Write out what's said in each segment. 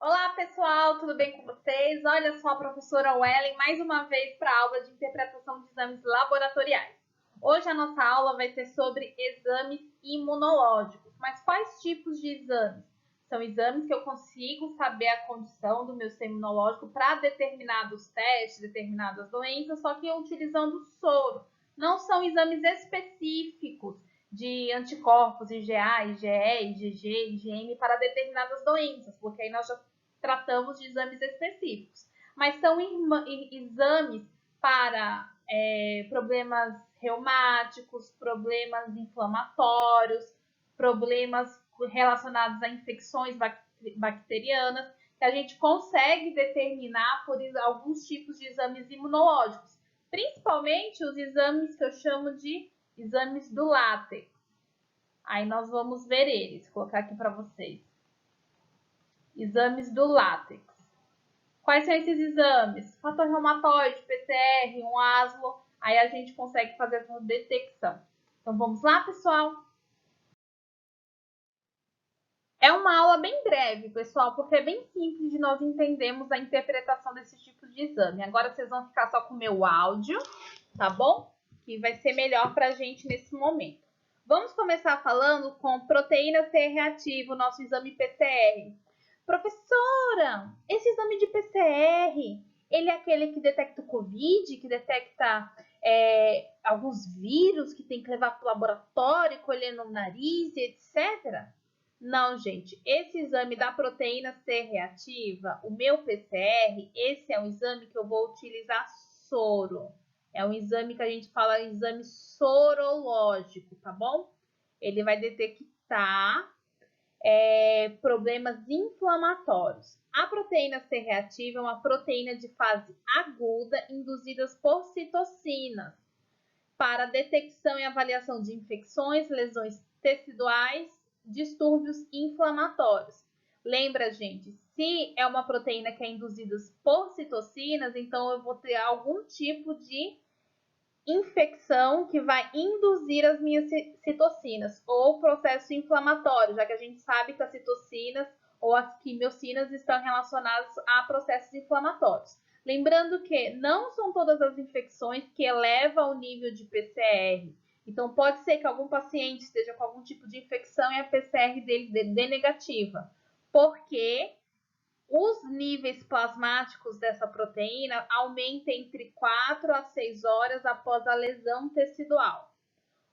Olá pessoal, tudo bem com vocês? Olha só a professora Wellen mais uma vez para a aula de interpretação de exames laboratoriais. Hoje a nossa aula vai ser sobre exames imunológicos. Mas quais tipos de exames? São exames que eu consigo saber a condição do meu sistema imunológico para determinados testes, determinadas doenças, só que utilizando soro. Não são exames específicos de anticorpos IgA, IgE, IgG, IgM para determinadas doenças, porque aí nós já tratamos de exames específicos. Mas são exames para problemas reumáticos, problemas inflamatórios, problemas relacionados a infecções bacterianas, que a gente consegue determinar por alguns tipos de exames imunológicos, principalmente os exames que eu chamo de exames do látex. Aí nós vamos ver eles, vou colocar aqui para vocês. Exames do látex. Quais são esses exames? Fator reumatoide, PCR, um ASLO. Aí a gente consegue fazer essa detecção. Então vamos lá, pessoal? É uma aula bem breve, pessoal, porque é bem simples de nós entendermos a interpretação desses tipos de exame. Agora vocês vão ficar só com o meu áudio, tá bom? Que vai ser melhor para a gente nesse momento. Vamos começar falando com proteína C reativa, o nosso exame PCR. Professora, esse exame de PCR, ele é aquele que detecta o Covid, que detecta alguns vírus que tem que levar para o laboratório, colher no nariz, etc.? Não, gente, esse exame da proteína C reativa, o meu PCR, esse é um exame que eu vou utilizar soro. É um exame que a gente fala exame sorológico, tá bom? Ele vai detectar problemas inflamatórios. A proteína C reativa é uma proteína de fase aguda induzida por citocinas para detecção e avaliação de infecções, lesões teciduais, distúrbios inflamatórios. Lembra, gente, se é uma proteína que é induzida por citocinas, então eu vou ter algum tipo de infecção que vai induzir as minhas citocinas ou processo inflamatório, já que a gente sabe que as citocinas ou as quimiocinas estão relacionadas a processos inflamatórios. Lembrando que não são todas as infecções que elevam o nível de PCR. Então, pode ser que algum paciente esteja com algum tipo de infecção e a PCR dele dê negativa, porque os níveis plasmáticos dessa proteína aumentam entre 4 a 6 horas após a lesão tecidual.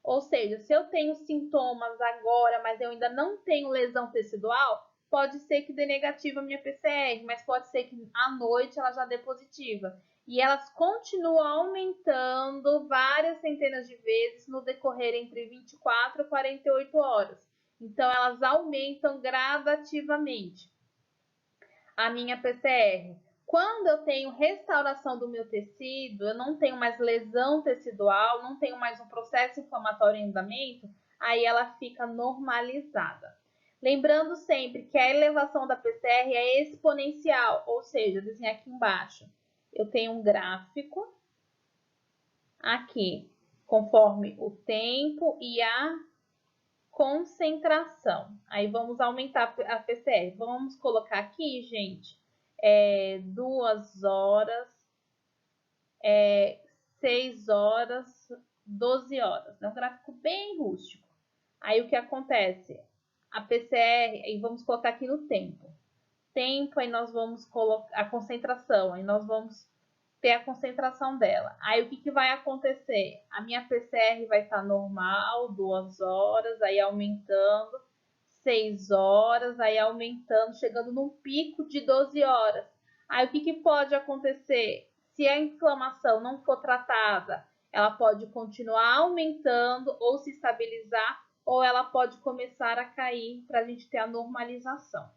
Ou seja, se eu tenho sintomas agora, mas eu ainda não tenho lesão tecidual, pode ser que dê negativa a minha PCR, mas pode ser que à noite ela já dê positiva. E elas continuam aumentando várias centenas de vezes no decorrer entre 24 e 48 horas. Então, elas aumentam gradativamente a minha PCR. Quando eu tenho restauração do meu tecido, eu não tenho mais lesão tecidual, não tenho mais um processo inflamatório em andamento, aí ela fica normalizada. Lembrando sempre que a elevação da PCR é exponencial, ou seja, desenhar aqui embaixo. Eu tenho um gráfico aqui, conforme o tempo e a concentração. Aí vamos aumentar a PCR. Vamos colocar aqui, gente, 2 horas, 6 horas, 12 horas. É um gráfico bem rústico. Aí o que acontece? A PCR, aí vamos colocar aqui no tempo. Tempo, aí nós vamos colocar a concentração, aí nós vamos ter a concentração dela. Aí o que vai acontecer? A minha PCR vai estar normal, 2 horas, aí aumentando, 6 horas, aí aumentando, chegando num pico de 12 horas. Aí o que pode acontecer? Se a inflamação não for tratada, ela pode continuar aumentando ou se estabilizar, ou ela pode começar a cair para a gente ter a normalização.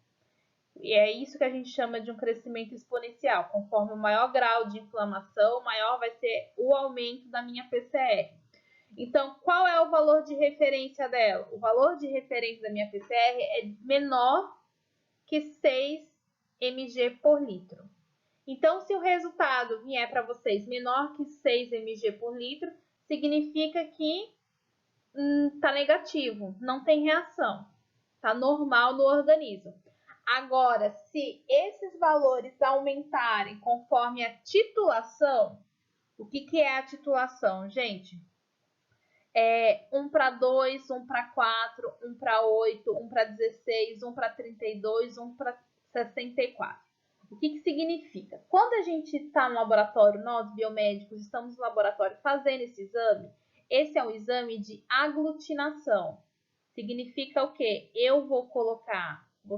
E é isso que a gente chama de um crescimento exponencial. Conforme o maior grau de inflamação, maior vai ser o aumento da minha PCR. Então, qual é o valor de referência dela? O valor de referência da minha PCR é menor que 6 mg por litro. Então, se o resultado vier para vocês menor que 6 mg por litro, significa que está negativo, não tem reação, está normal no organismo. Agora, se esses valores aumentarem conforme a titulação, o que é a titulação, gente? 1 para 2, 1 para 4, 1 para 8, 1 para 16, 1 para 32, 1 para 64. O que significa? Quando a gente está no laboratório, nós biomédicos estamos no laboratório fazendo esse é um exame de aglutinação. Significa o quê? Eu vou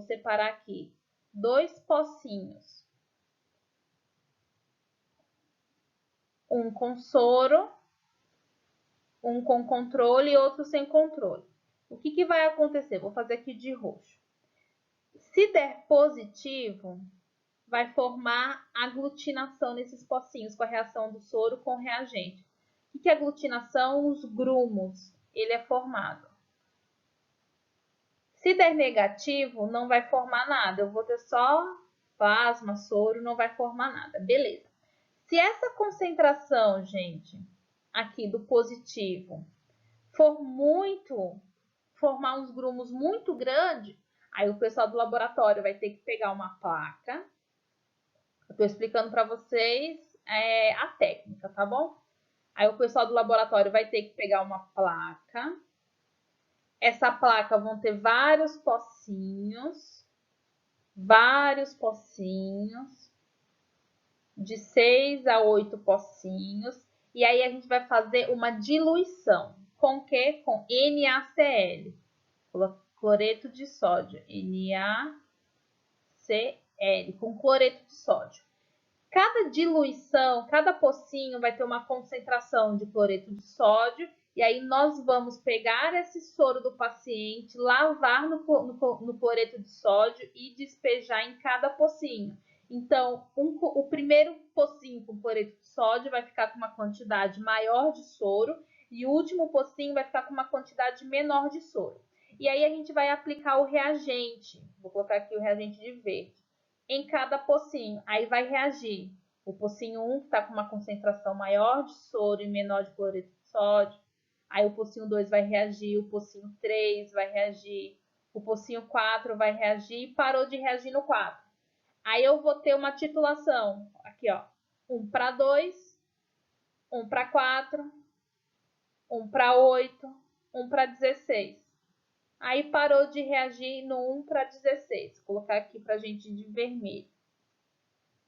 separar aqui 2 pocinhos. Um com soro, um com controle e outro sem controle. O que vai acontecer? Vou fazer aqui de roxo. Se der positivo, vai formar aglutinação nesses pocinhos com a reação do soro com o reagente. O que é aglutinação? Os grumos. Ele é formado. Se der negativo, não vai formar nada. Eu vou ter só plasma, soro, não vai formar nada. Beleza. Se essa concentração, gente, aqui do positivo, formar uns grumos muito grandes, aí o pessoal do laboratório vai ter que pegar uma placa. Eu estou explicando para vocês a técnica, tá bom? Aí o pessoal do laboratório vai ter que pegar uma placa. Essa placa vão ter vários pocinhos, de 6 a 8 pocinhos. E aí a gente vai fazer uma diluição. Com o quê? Com NaCl, cloreto de sódio. NaCl, com cloreto de sódio. Cada diluição, cada pocinho vai ter uma concentração de cloreto de sódio. E aí nós vamos pegar esse soro do paciente, lavar no cloreto de sódio e despejar em cada pocinho. Então, o primeiro pocinho com cloreto de sódio vai ficar com uma quantidade maior de soro e o último pocinho vai ficar com uma quantidade menor de soro. E aí a gente vai aplicar o reagente, vou colocar aqui o reagente de verde, em cada pocinho. Aí vai reagir o pocinho 1, que está com uma concentração maior de soro e menor de cloreto de sódio. Aí o pocinho 2 vai reagir, o pocinho 3 vai reagir, o pocinho 4 vai reagir e parou de reagir no 4. Aí eu vou ter uma titulação, aqui ó, 1 para 2, 1 para 4, 1 para 8, 1 para 16. Aí parou de reagir no 1 para 16. Vou colocar aqui para a gente de vermelho.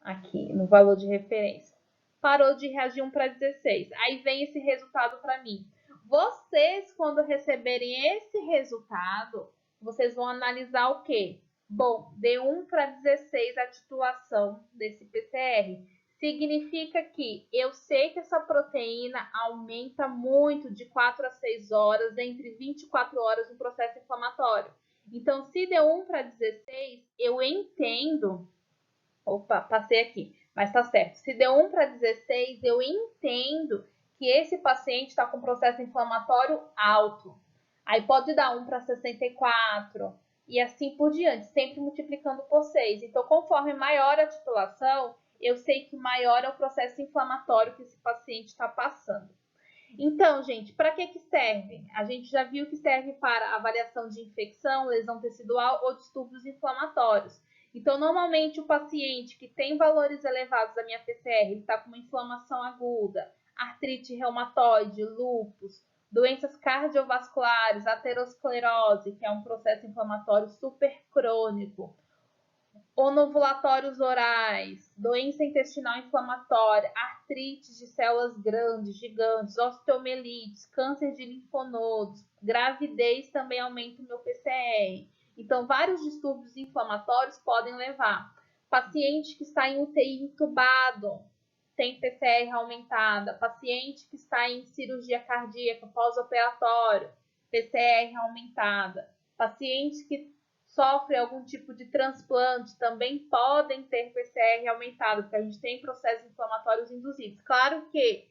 Aqui, no valor de referência. Parou de reagir 1 para 16. Aí vem esse resultado para mim. Vocês, quando receberem esse resultado, vocês vão analisar o quê? Bom, de 1 para 16 a titulação desse PCR. Significa que eu sei que essa proteína aumenta muito de 4 a 6 horas, entre 24 horas no processo inflamatório. Então, se deu 1 para 16, eu entendo... Opa, passei aqui, mas tá certo. Se deu 1 para 16, eu entendo que esse paciente está com processo inflamatório alto. Aí pode dar 1 para 64 e assim por diante, sempre multiplicando por 6. Então, conforme maior a titulação, eu sei que maior é o processo inflamatório que esse paciente está passando. Então, gente, para que serve? A gente já viu que serve para avaliação de infecção, lesão tecidual ou distúrbios inflamatórios. Então, normalmente, o paciente que tem valores elevados da minha PCR, ele está com uma inflamação aguda, artrite reumatoide, lúpus, doenças cardiovasculares, aterosclerose, que é um processo inflamatório super crônico, onovulatórios orais, doença intestinal inflamatória, artrite de células grandes, gigantes, osteomelites, câncer de linfonodos, gravidez também aumenta o meu PCR. Então, vários distúrbios inflamatórios podem levar. Paciente que está em UTI entubado, tem PCR aumentada. Paciente que está em cirurgia cardíaca pós-operatório, PCR aumentada. Pacientes que sofrem algum tipo de transplante também podem ter PCR aumentado, porque a gente tem processos inflamatórios induzidos. Claro que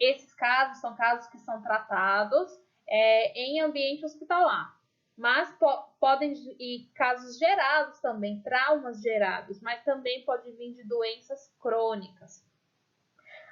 esses casos são casos que são tratados em ambiente hospitalar, mas podem ir casos gerados também, traumas gerados, mas também pode vir de doenças crônicas.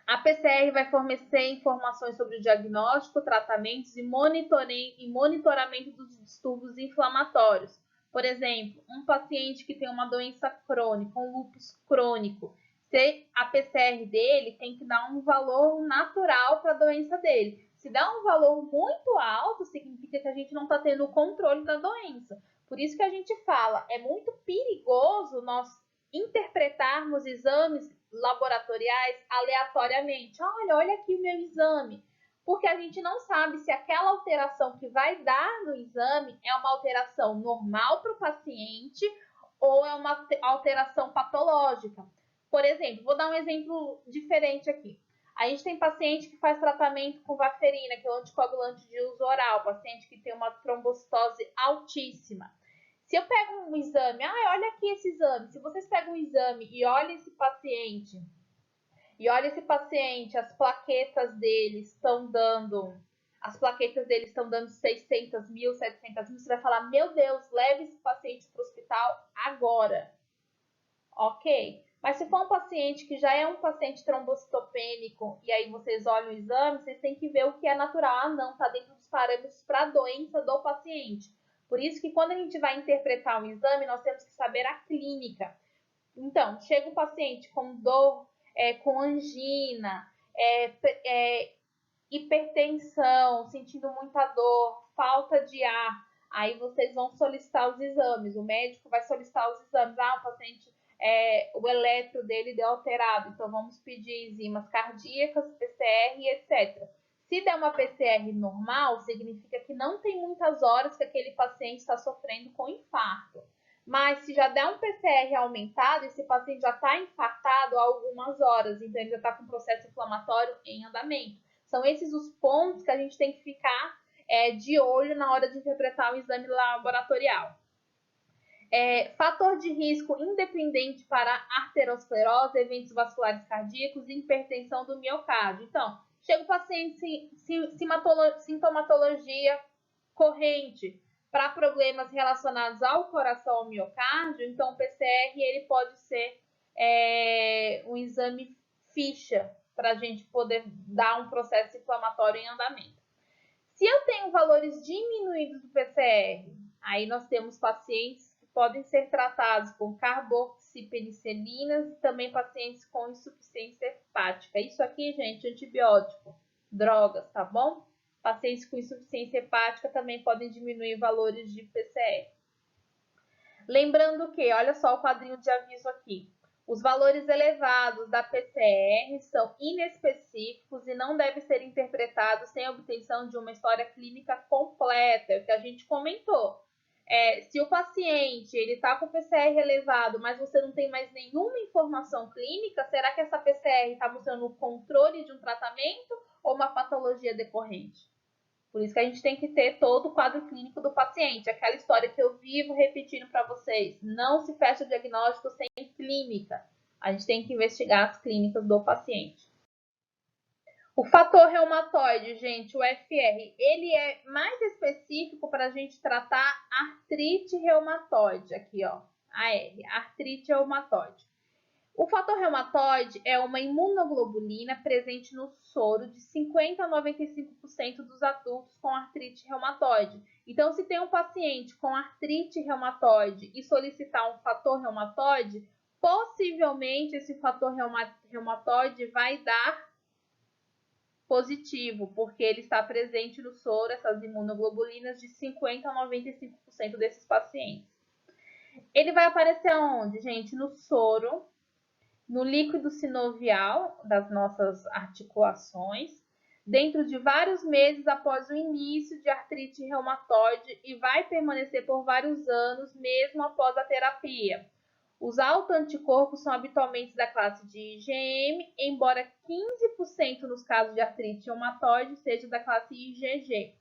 A PCR vai fornecer informações sobre o diagnóstico, tratamentos e monitoramento dos distúrbios inflamatórios. Por exemplo, um paciente que tem uma doença crônica, um lúpus crônico, se a PCR dele tem que dar um valor natural para a doença dele. Se dá um valor muito alto, significa que a gente não está tendo o controle da doença. Por isso que a gente fala, é muito perigoso nós interpretarmos exames laboratoriais aleatoriamente. Olha aqui o meu exame. Porque a gente não sabe se aquela alteração que vai dar no exame é uma alteração normal para o paciente ou é uma alteração patológica. Por exemplo, vou dar um exemplo diferente aqui. A gente tem paciente que faz tratamento com varfarina, que é um anticoagulante de uso oral, paciente que tem uma trombocitose altíssima. Se eu pego um exame, olha aqui esse exame. Se vocês pegam um exame e olham esse paciente, as plaquetas dele estão dando 600 mil, 700 mil, você vai falar, meu Deus, leve esse paciente para o hospital agora. Ok? Mas se for um paciente que já é um paciente trombocitopênico e aí vocês olham o exame, vocês têm que ver o que é natural. Não, está dentro dos parâmetros para a doença do paciente. Por isso que quando a gente vai interpretar um exame, nós temos que saber a clínica. Então, chega um paciente com dor, com angina, hipertensão, sentindo muita dor, falta de ar, aí vocês vão solicitar os exames. O médico vai solicitar os exames. O paciente, o eletro dele deu alterado, então vamos pedir enzimas cardíacas, PCR e etc. Se der uma PCR normal, significa que não tem muitas horas que aquele paciente está sofrendo com infarto. Mas se já der um PCR aumentado, esse paciente já está infartado há algumas horas, então ele já está com um processo inflamatório em andamento. São esses os pontos que a gente tem que ficar de olho na hora de interpretar o exame laboratorial. Fator de risco independente para arteriosclerose, eventos vasculares cardíacos e hipertensão do miocárdio. Então, chega o paciente sintomatologia corrente para problemas relacionados ao coração, ao miocárdio, então o PCR ele pode ser um exame ficha para a gente poder dar um processo inflamatório em andamento. Se eu tenho valores diminuídos do PCR, aí nós temos pacientes que podem ser tratados com carboxipenicilinas e também pacientes com insuficiência hepática. Isso aqui, gente, antibiótico, drogas, tá bom? Pacientes com insuficiência hepática também podem diminuir valores de PCR. Lembrando que, olha só o quadrinho de aviso aqui. Os valores elevados da PCR são inespecíficos e não devem ser interpretados sem a obtenção de uma história clínica completa, é o que a gente comentou. Se o paciente está com PCR elevado, mas você não tem mais nenhuma informação clínica, será que essa PCR está mostrando o controle de um tratamento ou uma patologia decorrente? Por isso que a gente tem que ter todo o quadro clínico do paciente. Aquela história que eu vivo repetindo para vocês. Não se fecha o diagnóstico sem clínica. A gente tem que investigar as clínicas do paciente. O fator reumatoide, gente, o FR, ele é mais específico para a gente tratar artrite reumatoide. Aqui, ó, AR, artrite reumatoide. O fator reumatoide é uma imunoglobulina presente no soro de 50% a 95% dos adultos com artrite reumatoide. Então, se tem um paciente com artrite reumatoide e solicitar um fator reumatoide, possivelmente esse fator reumatoide vai dar positivo, porque ele está presente no soro, essas imunoglobulinas, de 50% a 95% desses pacientes. Ele vai aparecer onde, gente? No soro, no líquido sinovial das nossas articulações, dentro de vários meses após o início de artrite reumatoide e vai permanecer por vários anos mesmo após a terapia. Os autoanticorpos são habitualmente da classe de IgM, embora 15% nos casos de artrite reumatoide seja da classe IgG.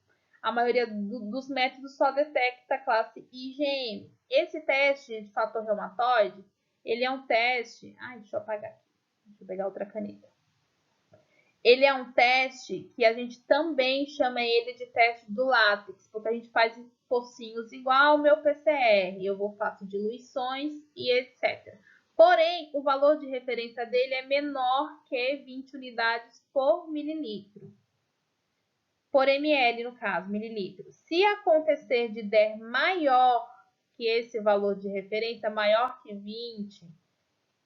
A maioria dos métodos só detecta a classe IgM. Esse teste de fator reumatoide, ele é um teste... deixa eu apagar aqui. Deixa eu pegar outra caneta. Ele é um teste que a gente também chama ele de teste do látex, porque a gente faz pocinhos igual ao meu PCR. Eu faço diluições e etc. Porém, o valor de referência dele é menor que 20 unidades por mililitro. Por ml, no caso, mililitro. Se acontecer de der maior que esse valor de referência é maior que 20,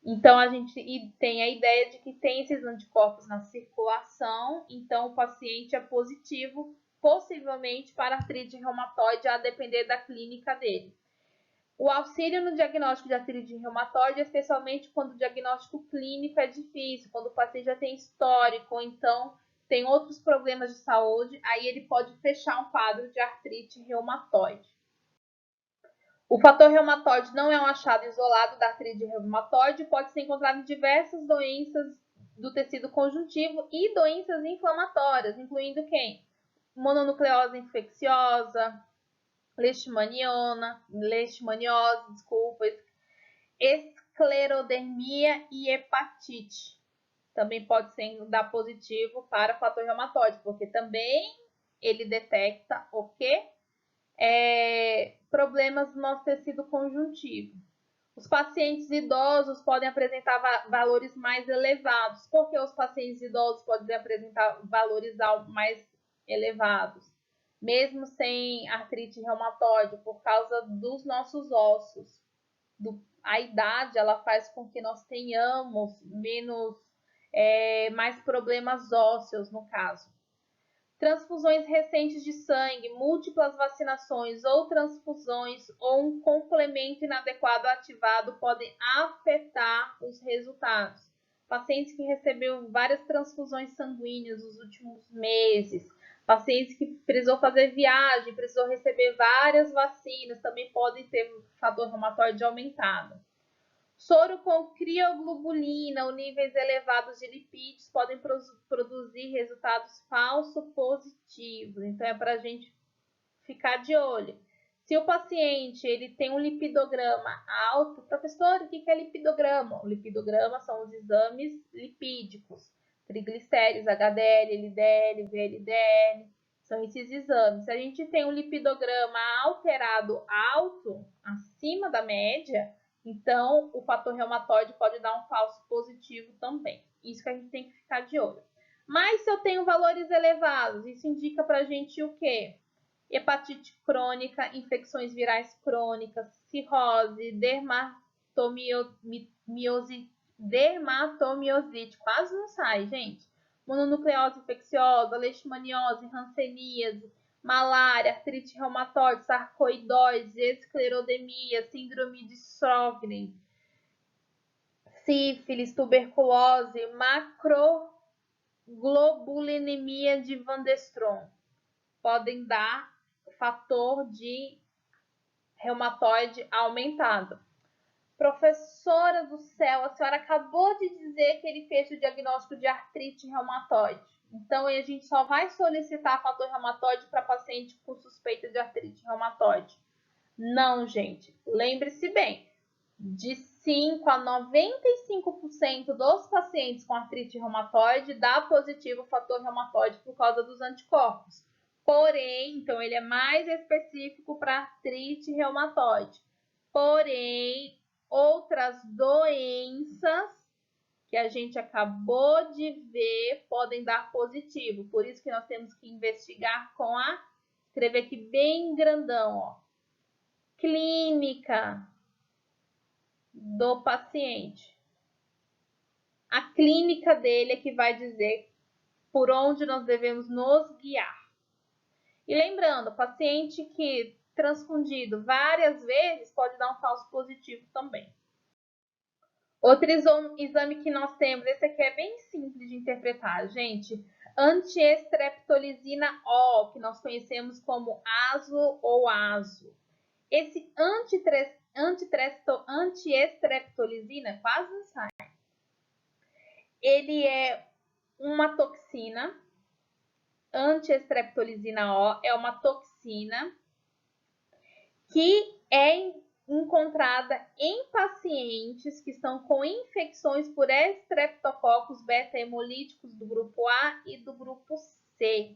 então a gente tem a ideia de que tem esses anticorpos na circulação, então o paciente é positivo, possivelmente para artrite reumatoide, a depender da clínica dele. O auxílio no diagnóstico de artrite reumatoide, especialmente quando o diagnóstico clínico é difícil, quando o paciente já tem histórico, ou então tem outros problemas de saúde, aí ele pode fechar um quadro de artrite reumatoide. O fator reumatoide não é um achado isolado da artrite reumatoide, pode ser encontrado em diversas doenças do tecido conjuntivo e doenças inflamatórias, incluindo quem? Mononucleose infecciosa, leishmaniose, esclerodermia e hepatite. Também pode dar positivo para o fator reumatoide, porque também ele detecta o quê? Problemas no nosso tecido conjuntivo. Os pacientes idosos podem apresentar valores mais elevados. Por que os pacientes idosos podem apresentar valores mais elevados? Mesmo sem artrite reumatoide, por causa dos nossos ossos. A idade, ela faz com que nós tenhamos mais problemas ósseos, no caso. Transfusões recentes de sangue, múltiplas vacinações ou transfusões ou um complemento inadequado ativado podem afetar os resultados. Pacientes que receberam várias transfusões sanguíneas nos últimos meses, pacientes que precisou fazer viagem, precisou receber várias vacinas, também podem ter fator reumatoide aumentado. Soro com crioglobulina ou níveis elevados de lipídios podem produzir resultados falso positivos. Então, é para a gente ficar de olho. Se o paciente ele tem um lipidograma alto, professor, o que é lipidograma? O lipidograma são os exames lipídicos, triglicéridos, HDL, LDL, VLDL, são esses exames. Se a gente tem um lipidograma alterado alto, acima da média, então o fator reumatoide pode dar um falso positivo também. Isso que a gente tem que ficar de olho. Mas se eu tenho valores elevados, isso indica pra gente o quê? Hepatite crônica, infecções virais crônicas, cirrose, dermatomiosite, quase não sai, gente. Mononucleose infecciosa, leishmaniose, hanseníase, malária, artrite reumatoide, sarcoidose, esclerodemia, síndrome de Sjögren, sífilis, tuberculose, macroglobulinemia de Van der Strohe. Podem dar fator de reumatoide aumentado. Professora do céu, a senhora acabou de dizer que ele fez o diagnóstico de artrite reumatoide. Então, a gente só vai solicitar fator reumatoide para paciente com suspeita de artrite reumatoide. Não, gente. Lembre-se bem, de 5 a 95% dos pacientes com artrite reumatoide dá positivo fator reumatoide por causa dos anticorpos. Porém, então ele é mais específico para artrite reumatoide. Porém, outras doenças que a gente acabou de ver podem dar positivo. Por isso que nós temos que investigar com escrever aqui bem grandão, ó. Clínica do paciente. A clínica dele é que vai dizer por onde nós devemos nos guiar. E lembrando, paciente que transfundido várias vezes pode dar um falso positivo também. Outro exame que nós temos, esse aqui é bem simples de interpretar, gente. Antiestreptolizina O, que nós conhecemos como ASO ou ASO. Esse antiestreptolizina, quase não sai. Ele é uma toxina. Antiestreptolizina O é uma toxina que é encontrada em pacientes que estão com infecções por estreptococcus beta-hemolíticos do grupo A e do grupo C.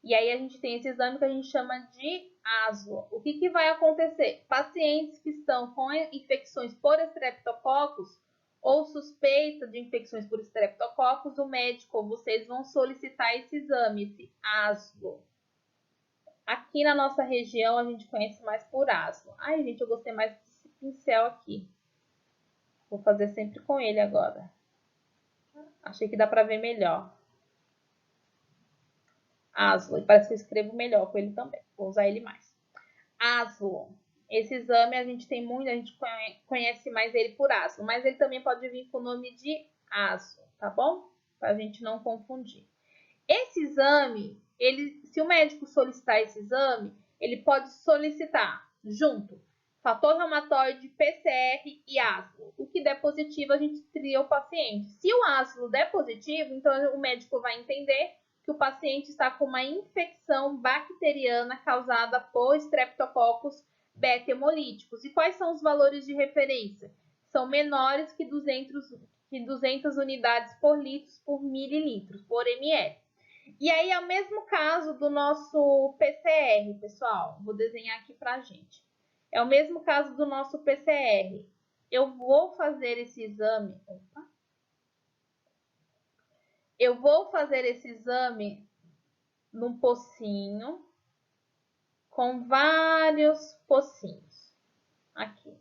E aí a gente tem esse exame que a gente chama de ASO. O que vai acontecer? Pacientes que estão com infecções por estreptococcus ou suspeita de infecções por estreptococcus, o médico ou vocês vão solicitar esse exame, esse ASO. Aqui na nossa região, a gente conhece mais por aslo. Ai, gente, eu gostei mais desse pincel aqui. Vou fazer sempre com ele agora. Achei que dá pra ver melhor. Aslo. E parece que eu escrevo melhor com ele também. Vou usar ele mais. Aslo. Esse exame a gente tem muito, a gente conhece mais ele por aslo. Mas ele também pode vir com o nome de aslo, tá bom? Pra gente não confundir. Esse exame, se o médico solicitar esse exame, ele pode solicitar junto fator reumatoide, PCR e aslo. O que der positivo, a gente tria o paciente. Se o aslo der positivo, então o médico vai entender que o paciente está com uma infecção bacteriana causada por Streptococcus beta-hemolíticos. E quais são os valores de referência? São menores que 200 unidades por litro por mililitro, por ml. E aí é o mesmo caso do nosso PCR, pessoal. Vou desenhar aqui pra gente. É o mesmo caso do nosso PCR. Eu vou fazer esse exame. Opa. Eu vou fazer esse exame num pocinho com vários pocinhos. Aqui.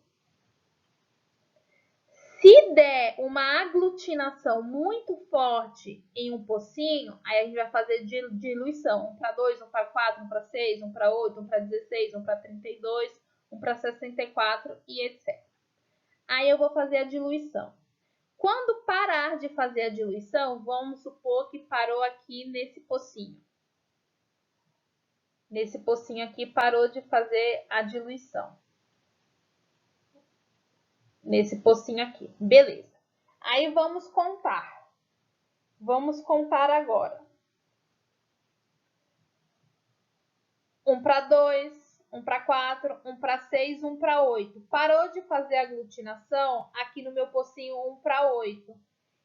Se der uma aglutinação muito forte em um pocinho, aí a gente vai fazer diluição. 1 para 2, 1 para 4, 1 para 6, 1 para 8, 1 para 16, 1 para 32, 1 para 64 e etc. Aí eu vou fazer a diluição. Quando parar de fazer a diluição, vamos supor que parou aqui nesse pocinho. Nesse pocinho aqui parou de fazer a diluição. Nesse pocinho aqui. Beleza. Aí vamos contar. Vamos contar agora. 1 para 2, 1 para 4, 1 para 6, 1 para 8. Parou de fazer a aglutinação aqui no meu pocinho 1 para 8.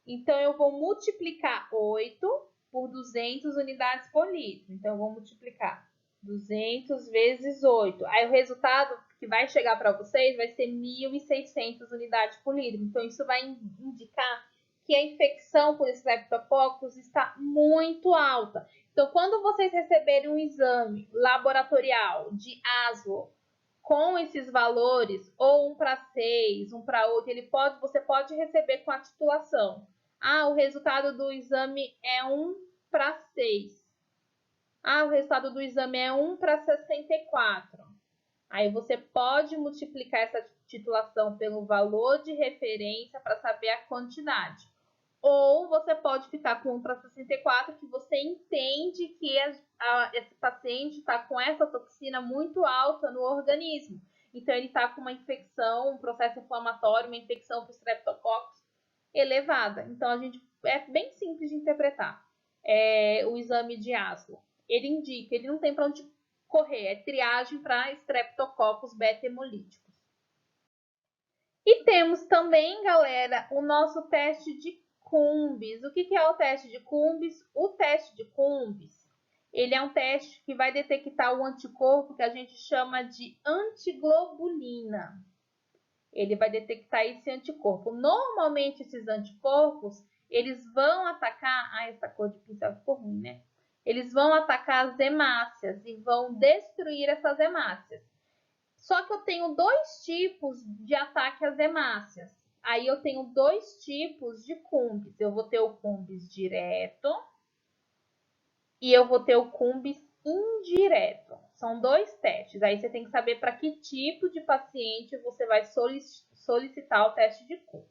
Então, eu vou multiplicar 8 por 200 unidades por litro. Então, eu vou multiplicar 200 vezes 8. Aí, o resultado que vai chegar para vocês vai ser 1.600 unidades por litro. Então, isso vai indicar que a infecção por Streptococcus está muito alta. Então, quando vocês receberem um exame laboratorial de aslo com esses valores, ou 1 para 6, 1 para 8, você pode receber com a titulação. Ah, o resultado do exame é 1 para 6. Ah, o resultado do exame é 1 para 64. Aí você pode multiplicar essa titulação pelo valor de referência para saber a quantidade. Ou você pode ficar com 1 para 64, que você entende que esse paciente está com essa toxina muito alta no organismo. Então, ele está com uma infecção, um processo inflamatório, uma infecção por Streptococcus elevada. Então, é bem simples de interpretar o exame de aslo. Ele indica, ele não tem para onde correr, é triagem para Streptococcus beta-hemolíticos. E temos também, galera, o nosso teste de Cumbis. O que é o teste de Cumbis? O teste de Cumbis, ele é um teste que vai detectar o anticorpo que a gente chama de antiglobulina. Ele vai detectar esse anticorpo. Normalmente, esses anticorpos, eles vão atacar... Ah, essa cor de pincel ficou ruim, né? Eles vão atacar as hemácias e vão destruir essas hemácias. Só que eu tenho dois tipos de ataque às hemácias. Aí eu tenho dois tipos de Cumbis. Eu vou ter o Cumbis direto e eu vou ter o Cumbis indireto. São dois testes. Aí você tem que saber para que tipo de paciente você vai solicitar o teste de Cumbis.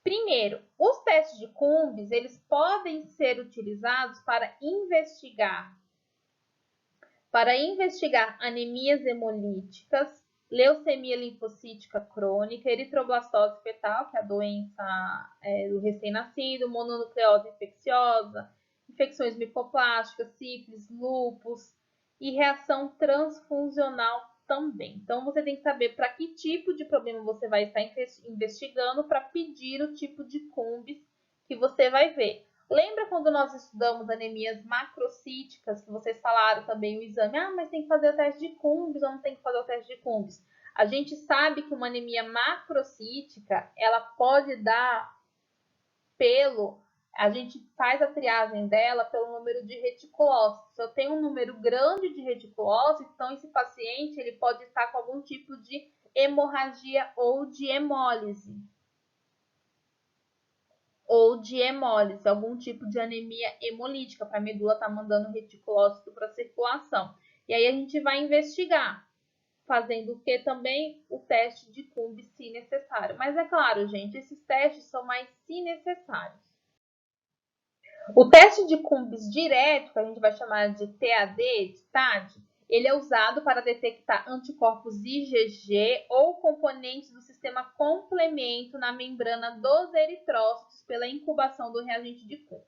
Primeiro, os testes de Cumbis, eles podem ser utilizados para investigar anemias hemolíticas, leucemia linfocítica crônica, eritroblastose fetal, que é a doença do recém-nascido, mononucleose infecciosa, infecções micoplásticas, sífilis, lúpus e reação transfusional também. Então, você tem que saber para que tipo de problema você vai estar investigando para pedir o tipo de Cumbis que você vai ver. Lembra quando nós estudamos anemias macrocíticas, que vocês falaram também o exame? Ah, mas tem que fazer o teste de Cumbis ou não tem que fazer o teste de Cumbis? A gente sabe que uma anemia macrocítica, ela pode dar pelo a gente faz a triagem dela pelo número de reticulócitos. Se eu tenho um número grande de reticulócitos, então esse paciente ele pode estar com algum tipo de hemorragia ou de hemólise. Algum tipo de anemia hemolítica, para a medula estar mandando reticulócito para a circulação. E aí a gente vai investigar, fazendo o que também? O teste de Coombs, se necessário. Mas é claro, gente, esses testes são mais se necessários. O teste de Coombs direto, que a gente vai chamar de TAD, ele é usado para detectar anticorpos IgG ou componentes do sistema complemento na membrana dos eritrócitos pela incubação do reagente de Coombs.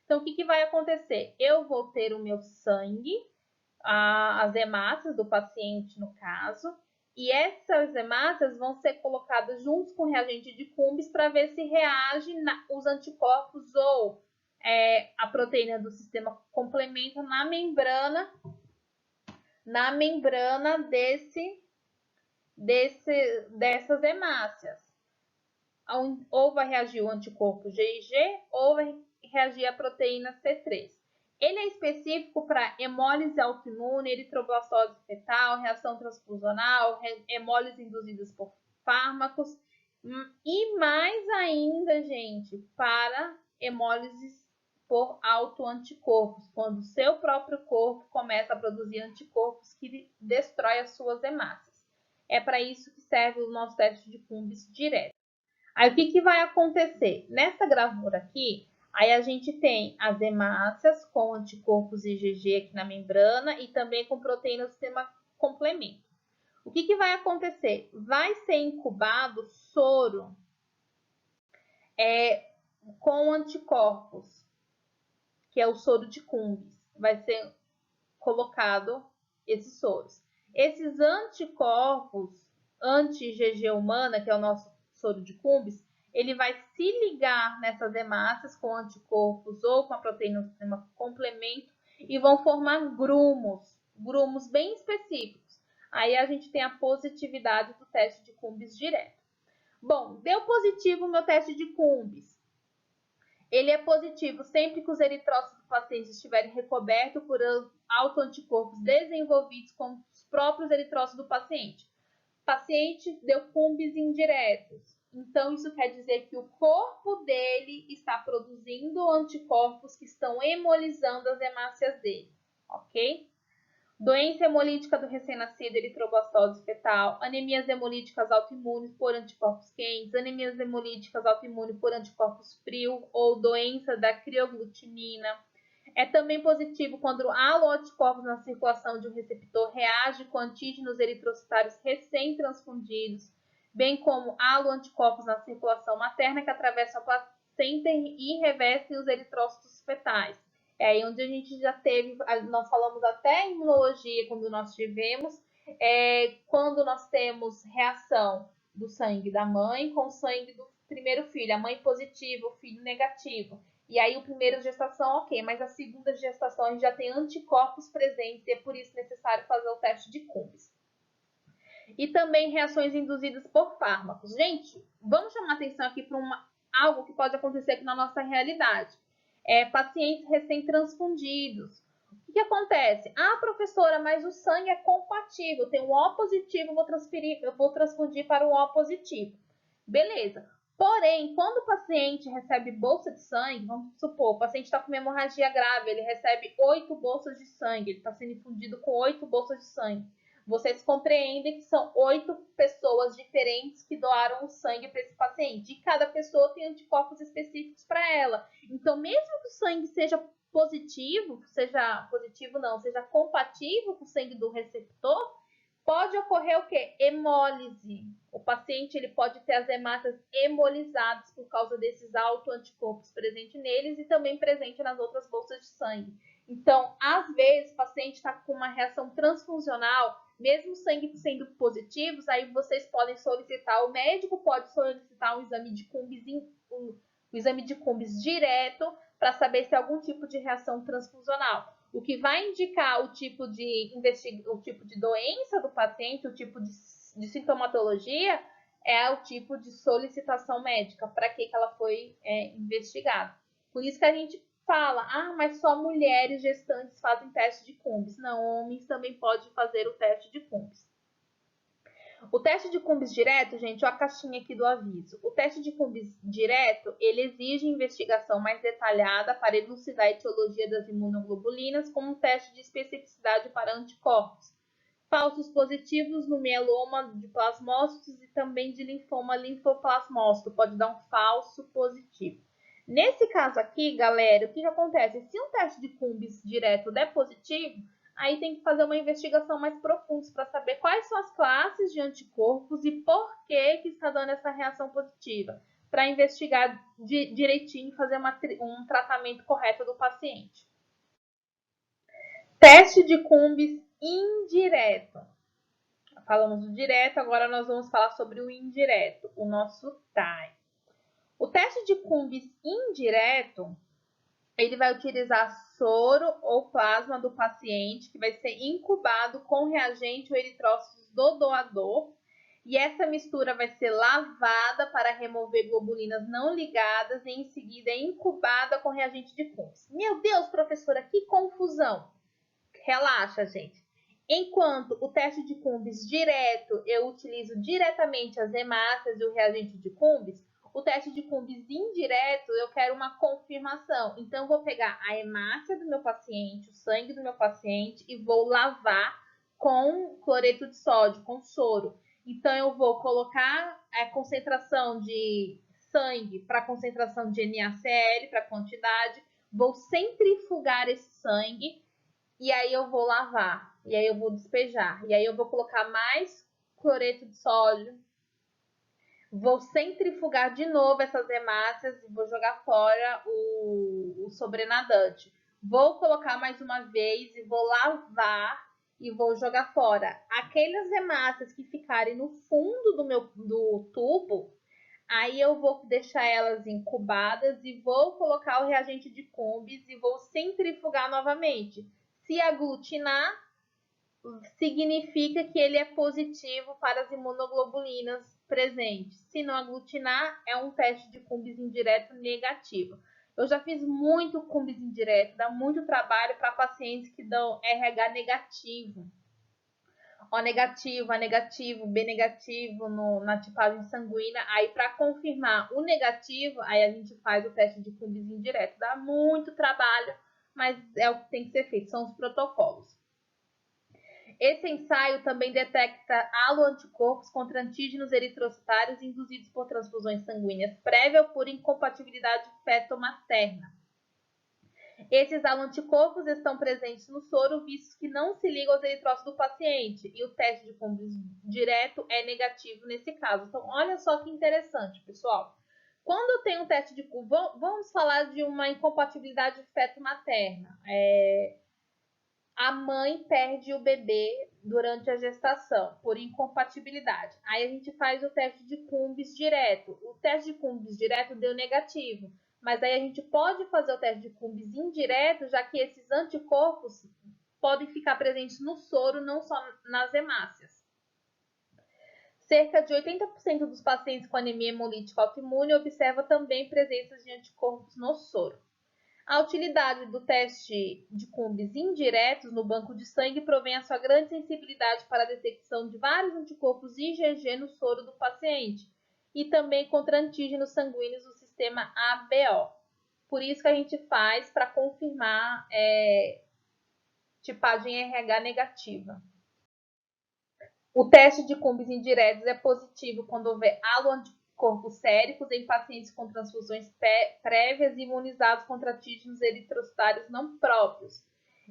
Então, o que vai acontecer? Eu vou ter o meu sangue, as hemácias do paciente, no caso, e essas hemácias vão ser colocadas juntos com o reagente de Coombs para ver se reage os anticorpos ou a proteína do sistema complemento na membrana dessas hemácias. Ou vai reagir o anticorpo GIG ou vai reagir a proteína C3. Ele é específico para hemólise autoimune, eritroblastose fetal, reação transfusional, hemólise induzidas por fármacos e mais ainda, gente, para hemólises por autoanticorpos, quando o seu próprio corpo começa a produzir anticorpos que destrói as suas hemácias. É para isso que serve o nosso teste de Coombs direto. Aí o que vai acontecer? Nessa gravura aqui, aí a gente tem as hemácias com anticorpos IgG aqui na membrana e também com proteína do sistema complemento. O que vai acontecer? Vai ser incubado soro com anticorpos, que é o soro de Coombs. Vai ser colocado esses soros. Esses anticorpos anti-IgG humana, que é o nosso soro de Coombs, ele vai se ligar nessas hemácias com anticorpos ou com a proteína do sistema complemento e vão formar grumos bem específicos. Aí a gente tem a positividade do teste de Coombs direto. Bom, deu positivo o meu teste de Coombs. Ele é positivo sempre que os eritrócitos do paciente estiverem recobertos por autoanticorpos desenvolvidos com os próprios eritrócitos do paciente. O paciente deu Coombs indiretos. Então, isso quer dizer que o corpo dele está produzindo anticorpos que estão hemolizando as hemácias dele, ok? Doença hemolítica do recém-nascido, eritroblastose fetal, anemias hemolíticas autoimunes por anticorpos quentes, anemias hemolíticas autoimunes por anticorpos frios ou doença da crioglutinina. É também positivo quando há anticorpos na circulação de um receptor reage com antígenos eritrocitários recém-transfundidos, bem como haloanticorpos na circulação materna que atravessam a placenta e revestem os eritrócitos fetais. É aí onde a gente já teve, nós falamos até em imunologia, quando nós tivemos, quando nós temos reação do sangue da mãe com o sangue do primeiro filho, a mãe positiva, o filho negativo. E aí o primeiro gestação, ok, mas a segunda gestação a gente já tem anticorpos presentes e é por isso necessário fazer o teste de Coombs. E também reações induzidas por fármacos. Gente, vamos chamar atenção aqui para algo que pode acontecer aqui na nossa realidade. Pacientes recém-transfundidos. O que acontece? Ah, professora, mas o sangue é compatível. Tem um O positivo, eu vou transfundir para o O positivo. Beleza. Porém, quando o paciente recebe bolsa de sangue, vamos supor, o paciente está com uma hemorragia grave, ele recebe 8 bolsas de sangue, ele está sendo infundido com 8 bolsas de sangue. Vocês compreendem que são 8 pessoas diferentes que doaram o sangue para esse paciente. E cada pessoa tem anticorpos específicos para ela. Então, mesmo que o sangue seja seja compatível com o sangue do receptor, pode ocorrer o quê? Hemólise. O paciente ele pode ter as hemácias hemolizadas por causa desses autoanticorpos presentes neles e também presente nas outras bolsas de sangue. Então, às vezes, o paciente está com uma reação transfuncional, mesmo o sangue sendo positivos, aí vocês podem solicitar, o médico pode solicitar um exame de Coombs direto para saber se há algum tipo de reação transfusional. O que vai indicar o tipo de doença do paciente, o tipo de sintomatologia, é o tipo de solicitação médica, para que ela foi investigada. Por isso que a gente fala, mas só mulheres gestantes fazem teste de Cumbis. Não, homens também podem fazer o teste de Cumbis. O teste de Cumbis direto, gente, ó a caixinha aqui do aviso. O teste de Cumbis direto, ele exige investigação mais detalhada para elucidar a etiologia das imunoglobulinas, como um teste de especificidade para anticorpos. Falsos positivos no mieloma de plasmócitos e também de linfoma linfoplasmócito. Pode dar um falso positivo. Nesse caso aqui, galera, o que acontece? Se um teste de Cumbis direto der positivo, aí tem que fazer uma investigação mais profunda para saber quais são as classes de anticorpos e por que está dando essa reação positiva, para investigar direitinho e fazer um tratamento correto do paciente. Teste de Cumbis indireto. Falamos do direto, agora nós vamos falar sobre o indireto, o nosso TAI. O teste de Cumbis indireto, ele vai utilizar soro ou plasma do paciente, que vai ser incubado com reagente ou eritrócitos do doador, e essa mistura vai ser lavada para remover globulinas não ligadas e em seguida é incubada com reagente de Cumbis. Meu Deus, professora, que confusão! Relaxa, gente. Enquanto o teste de Cumbis direto, eu utilizo diretamente as hemácias e o reagente de Cumbis, o teste de Cumbis indireto, eu quero uma confirmação. Então, eu vou pegar a hemácia do meu paciente, o sangue do meu paciente e vou lavar com cloreto de sódio, com soro. Então, eu vou colocar a concentração de sangue para a concentração de NaCl, para a quantidade, vou centrifugar esse sangue e aí eu vou lavar, e aí eu vou despejar, e aí eu vou colocar mais cloreto de sódio, vou centrifugar de novo essas hemácias e vou jogar fora o sobrenadante. Vou colocar mais uma vez e vou lavar e vou jogar fora. Aquelas hemácias que ficarem no fundo do tubo, aí eu vou deixar elas incubadas e vou colocar o reagente de Cumbis e vou centrifugar novamente. Se aglutinar, significa que ele é positivo para as imunoglobulinas presentes. Se não aglutinar, é um teste de Cumbis indireto negativo. Eu já fiz muito Cumbis indireto, dá muito trabalho para pacientes que dão RH negativo. O negativo, A negativo, B negativo na tipagem sanguínea. Aí, para confirmar o negativo, aí a gente faz o teste de Cumbis indireto. Dá muito trabalho, mas é o que tem que ser feito, são os protocolos. Esse ensaio também detecta haloanticorpos contra antígenos eritrocitários induzidos por transfusões sanguíneas prévia ou por incompatibilidade feto-materna. Esses haloanticorpos estão presentes no soro, visto que não se ligam aos eritrócitos do paciente, e o teste de Cumbis direto é negativo nesse caso. Então, olha só que interessante, pessoal. Quando eu tenho um teste de Cumbis, vamos falar de uma incompatibilidade feto-materna. A mãe perde o bebê durante a gestação por incompatibilidade. Aí a gente faz o teste de Cumbis direto. O teste de Cumbis direto deu negativo, mas aí a gente pode fazer o teste de Cumbis indireto, já que esses anticorpos podem ficar presentes no soro, não só nas hemácias. Cerca de 80% dos pacientes com anemia hemolítica autoimune observa também presenças de anticorpos no soro. A utilidade do teste de Cumbis indiretos no banco de sangue provém a sua grande sensibilidade para a detecção de vários anticorpos IgG no soro do paciente e também contra antígenos sanguíneos do sistema ABO. Por isso que a gente faz para confirmar tipagem RH negativa. O teste de Cumbis indiretos é positivo quando houver haloanticorpos séricos em pacientes com transfusões prévias e imunizados contra antígenos eritrocitários não próprios.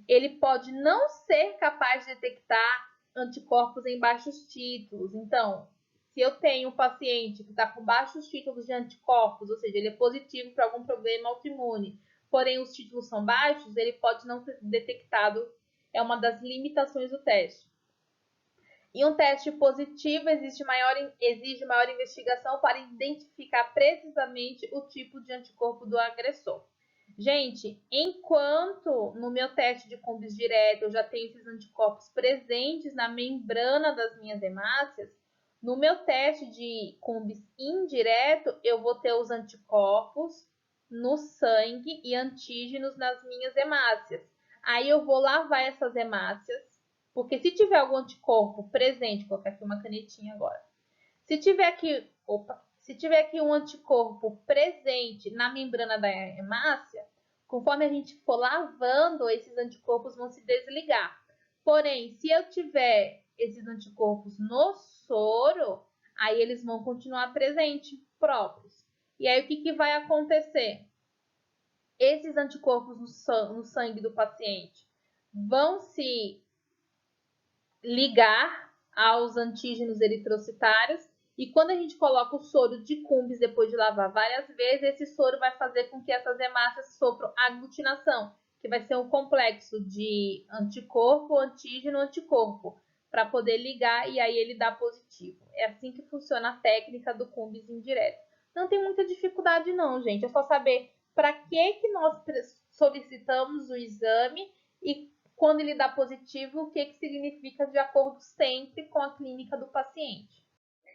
Ele pode não ser capaz de detectar anticorpos em baixos títulos. Então, se eu tenho um paciente que está com baixos títulos de anticorpos, ou seja, ele é positivo para algum problema autoimune, porém os títulos são baixos, ele pode não ser detectado. É uma das limitações do teste. E um teste positivo exige maior investigação para identificar precisamente o tipo de anticorpo do agressor. Gente, enquanto no meu teste de Cumbis direto eu já tenho esses anticorpos presentes na membrana das minhas hemácias, no meu teste de Cumbis indireto eu vou ter os anticorpos no sangue e antígenos nas minhas hemácias. Aí eu vou lavar essas hemácias, porque se tiver algum anticorpo presente, vou colocar aqui uma canetinha agora. Se tiver aqui um anticorpo presente na membrana da hemácia, conforme a gente for lavando, esses anticorpos vão se desligar. Porém, se eu tiver esses anticorpos no soro, aí eles vão continuar presentes, próprios. E aí o que vai acontecer? Esses anticorpos no sangue do paciente vão se ligar aos antígenos eritrocitários e quando a gente coloca o soro de Cumbres depois de lavar várias vezes, esse soro vai fazer com que essas hemácias sofram aglutinação, que vai ser um complexo de anticorpo, antígeno, anticorpo, para poder ligar e aí ele dá positivo. É assim que funciona a técnica do Cumbres indireto. Não tem muita dificuldade não, gente. É só saber para que nós solicitamos o exame e quando ele dá positivo, o que significa de acordo sempre com a clínica do paciente.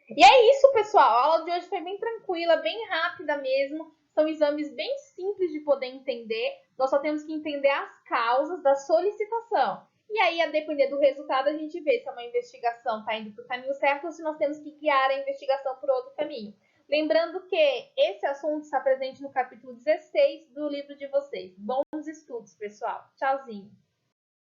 E é isso, pessoal. A aula de hoje foi bem tranquila, bem rápida mesmo. São exames bem simples de poder entender. Nós só temos que entender as causas da solicitação. E aí, a depender do resultado, a gente vê se uma investigação está indo para o caminho certo ou se nós temos que guiar a investigação por outro caminho. Lembrando que esse assunto está presente no capítulo 16 do livro de vocês. Bons estudos, pessoal. Tchauzinho.